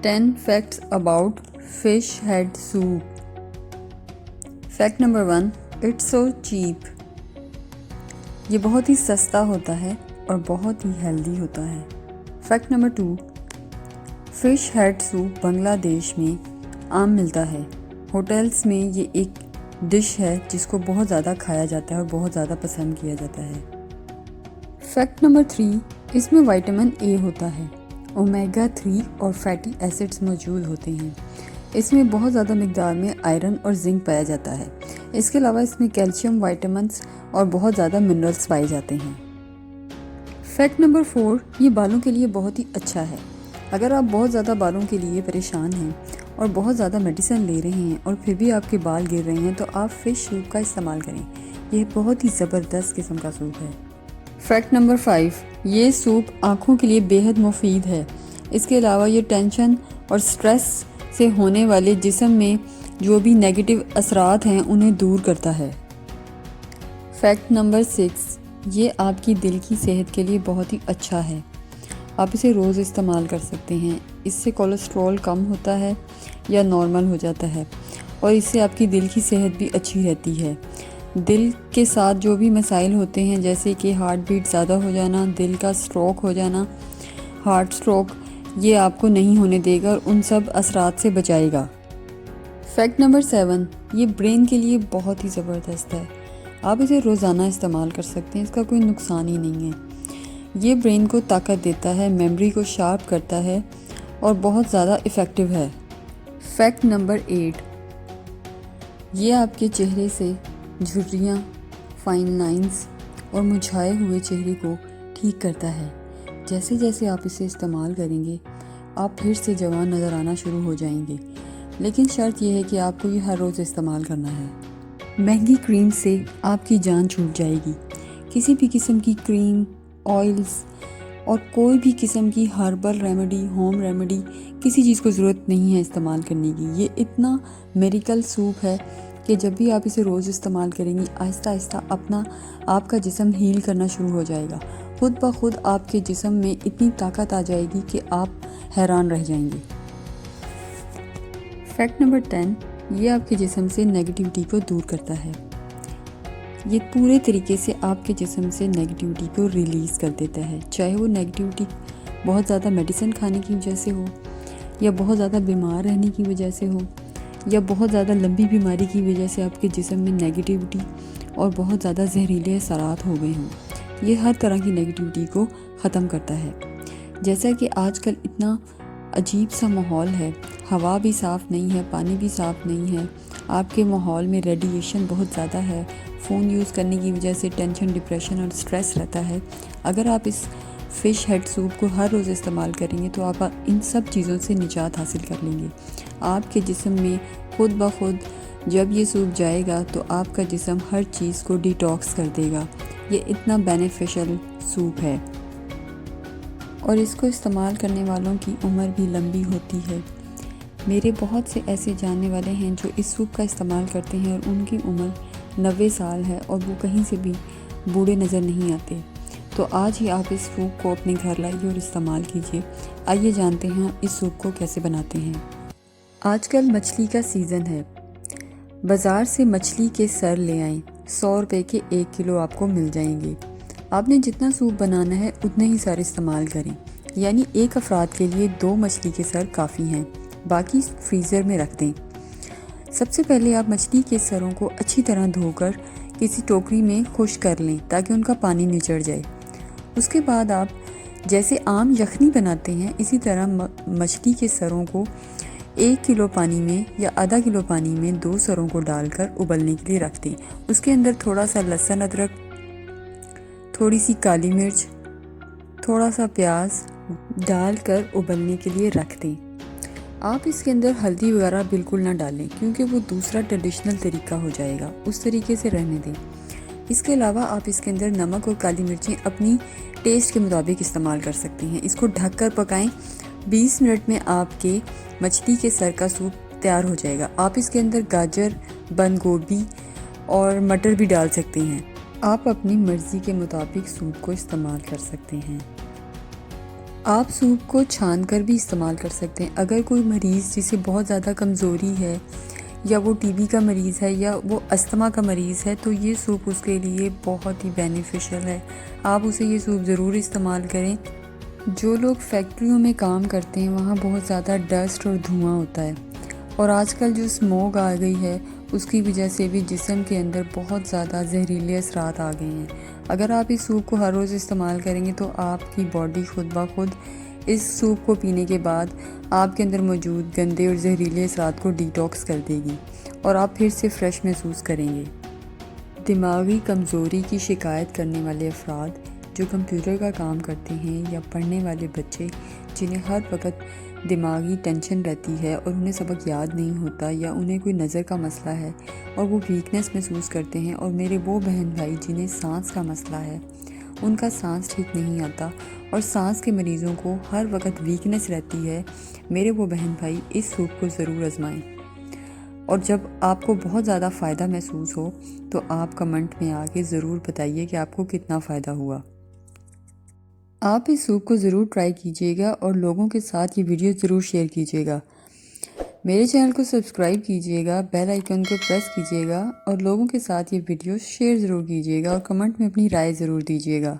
10 facts about fish head soup. Fact number 1, it's so cheap. ये बहुत ही सस्ता होता है और बहुत ही हेल्दी होता है. Fact number 2, fish head soup Bangladesh में आम मिलता है. होटल्स में ये एक डिश है जिसको बहुत ज़्यादा खाया जाता है और बहुत ज़्यादा पसंद किया जाता है. फैक्ट नंबर 3, इसमें विटामिन ए होता है, ओमेगा 3 और फैटी एसिड्स मौजूद होते हैं. इसमें बहुत ज़्यादा मिकदार में आयरन और जिंक पाया जाता है. इसके अलावा इसमें कैल्शियम, विटामिन्स और बहुत ज़्यादा मिनरल्स पाए जाते हैं. फैक्ट नंबर 4, ये बालों के लिए बहुत ही अच्छा है. अगर आप बहुत ज़्यादा बालों के लिए परेशान हैं और बहुत ज़्यादा मेडिसिन ले रहे हैं और फिर भी आपके बाल गिर रहे हैं तो आप फिश सूप का इस्तेमाल करें. यह बहुत ही ज़बरदस्त किस्म का सूप है. फैक्ट नंबर 5, ये सूप आँखों के लिए बेहद मुफीद है. इसके अलावा ये टेंशन और स्ट्रेस से होने वाले जिस्म में जो भी नेगेटिव असरात हैं उन्हें दूर करता है. फैक्ट नंबर 6, ये आपकी दिल की सेहत के लिए बहुत ही अच्छा है. आप इसे रोज़ इस्तेमाल कर सकते हैं. इससे कोलेस्ट्रॉल कम होता है या नॉर्मल हो जाता है और इससे आपकी दिल की सेहत भी अच्छी रहती है. दिल के साथ जो भी मसाइल होते हैं जैसे कि हार्ट बीट ज़्यादा हो जाना, दिल का स्ट्रोक हो जाना, हार्ट स्ट्रोक, ये आपको नहीं होने देगा और उन सब असरात से बचाएगा. फैक्ट नंबर 7, ये ब्रेन के लिए बहुत ही ज़बरदस्त है. आप इसे रोज़ाना इस्तेमाल कर सकते हैं. इसका कोई नुकसान ही नहीं है. ये ब्रेन को ताकत देता है, मेमोरी को शार्प करता है और बहुत ज़्यादा इफ़ेक्टिव है. फैक्ट नंबर 8, ये आपके चेहरे से झुर्रियाँ, फाइन लाइंस और मुरझाए हुए चेहरे को ठीक करता है. जैसे जैसे आप इसे इस्तेमाल करेंगे आप फिर से जवान नज़र आना शुरू हो जाएंगे. लेकिन शर्त यह है कि आपको ये हर रोज़ इस्तेमाल करना है. महंगी क्रीम से आपकी जान छूट जाएगी. किसी भी किस्म की क्रीम, ऑयल्स और कोई भी किस्म की हर्बल रेमेडी, होम रेमेडी, किसी चीज़ को ज़रूरत नहीं है इस्तेमाल करने की. ये इतना मेडिकल सूप है कि जब भी आप इसे रोज़ इस्तेमाल करेंगी आहिस्ता आहिस्ता आपका जिस्म हील करना शुरू हो जाएगा. खुद ब खुद आपके जिस्म में इतनी ताकत आ जाएगी कि आप हैरान रह जाएंगे. फैक्ट नंबर 10, ये आपके जिस्म से नेगेटिविटी को दूर करता है. ये पूरे तरीके से आपके जिस्म से नेगेटिविटी को रिलीज़ कर देता है. चाहे वो नेगेटिविटी बहुत ज़्यादा मेडिसिन खाने की वजह से हो या बहुत ज़्यादा बीमार रहने की वजह से हो या बहुत ज़्यादा लंबी बीमारी की वजह से आपके जिस्म में नेगेटिविटी और बहुत ज़्यादा जहरीले असरात हो गए हों. ये हर तरह की नेगेटिविटी को ख़त्म करता है. जैसा कि आजकल इतना अजीब सा माहौल है, हवा भी साफ़ नहीं है, पानी भी साफ़ नहीं है, आपके माहौल में रेडिएशन बहुत ज़्यादा है, फ़ोन यूज़ करने की वजह से टेंशन, डिप्रेशन और स्ट्रेस रहता है. अगर आप इस फ़िश हेड सूप को हर रोज़ इस्तेमाल करेंगे तो आप इन सब चीज़ों से निजात हासिल कर लेंगे. आपके जिस्म में खुद ब खुद जब ये सूप जाएगा तो आपका जिस्म हर चीज़ को डिटॉक्स कर देगा. ये इतना बेनिफिशियल सूप है और इसको इस्तेमाल करने वालों की उम्र भी लंबी होती है. मेरे बहुत से ऐसे जानने वाले हैं जो इस सूप का इस्तेमाल करते हैं और उनकी उम्र 90 साल है और वो कहीं से भी बूढ़े नज़र नहीं आते. तो आज ही आप इस सूप को अपने घर लाइए और इस्तेमाल कीजिए. आइए जानते हैं इस सूप को कैसे बनाते हैं. आजकल मछली का सीज़न है. बाज़ार से मछली के सर ले आएँ. 100 रुपये के 1 किलो आपको मिल जाएंगे. आपने जितना सूप बनाना है उतने ही सर इस्तेमाल करें. यानी एक अफराद के लिए 2 मछली के सर काफ़ी हैं. बाकी फ्रीज़र में रख दें. सबसे पहले आप मछली के सरों को अच्छी तरह धोकर किसी टोकरी में खुश्क कर लें ताकि उनका पानी निचड़ जाए. उसके बाद आप जैसे आम यखनी बनाते हैं इसी तरह मछली के सरों को 1 किलो पानी में या आधा किलो पानी में 2 सरों को डालकर उबलने के लिए रख दें. उसके अंदर थोड़ा सा लहसुन अदरक, थोड़ी सी काली मिर्च, थोड़ा सा प्याज डालकर उबलने के लिए रख दें. आप इसके अंदर हल्दी वगैरह बिल्कुल ना डालें क्योंकि वो दूसरा ट्रेडिशनल तरीका हो जाएगा. उस तरीके से रहने दें. इसके अलावा आप इसके अंदर नमक और काली मिर्चें अपनी टेस्ट के मुताबिक इस्तेमाल कर सकते हैं. इसको ढककर पकाएं. 20 मिनट में आपके मछली के सर का सूप तैयार हो जाएगा. आप इसके अंदर गाजर, बंद गोभी और मटर भी डाल सकते हैं. आप अपनी मर्ज़ी के मुताबिक सूप को इस्तेमाल कर सकते हैं. आप सूप को छान कर भी इस्तेमाल कर सकते हैं। अगर कोई मरीज़ जिसे बहुत ज़्यादा कमज़ोरी है या वो टीबी का मरीज़ है या वो अस्थमा का मरीज़ है तो ये सूप उसके लिए बहुत ही बेनिफिशियल है। आप उसे ये सूप ज़रूर इस्तेमाल करें। जो लोग फैक्ट्रियों में काम करते हैं वहाँ बहुत ज़्यादा डस्ट और धुआं होता है और आजकल जो स्मोक आ गई है उसकी वजह से भी जिस्म के अंदर बहुत ज़्यादा जहरीले असरात आ गए हैं। अगर आप इस सूप को हर रोज़ इस्तेमाल करेंगे तो आपकी बॉडी खुद ब खुद इस सूप को पीने के बाद आपके अंदर मौजूद गंदे और जहरीले असरात को डिटॉक्स कर देगी और आप फिर से फ्रेश महसूस करेंगे। दिमागी कमज़ोरी की शिकायत करने वाले अफराद, जो कंप्यूटर का काम करते हैं या पढ़ने वाले बच्चे जिन्हें हर वक्त दिमागी टेंशन रहती है और उन्हें सबक याद नहीं होता या उन्हें कोई नज़र का मसला है और वो वीकनेस महसूस करते हैं, और मेरे वो बहन भाई जिन्हें सांस का मसला है, उनका सांस ठीक नहीं आता और सांस के मरीज़ों को हर वक्त वीकनेस रहती है, मेरे वो बहन भाई इस सूप को ज़रूर आजमाएं। और जब आपको बहुत ज़्यादा फ़ायदा महसूस हो तो आप कमेंट में आके ज़रूर बताइए कि आपको कितना फ़ायदा हुआ। आप इस सूप को ज़रूर ट्राई कीजिएगा और लोगों के साथ ये वीडियो ज़रूर शेयर कीजिएगा। मेरे चैनल को सब्सक्राइब कीजिएगा, बेल आइकन को प्रेस कीजिएगा और लोगों के साथ ये वीडियो शेयर ज़रूर कीजिएगा और कमेंट में अपनी राय ज़रूर दीजिएगा।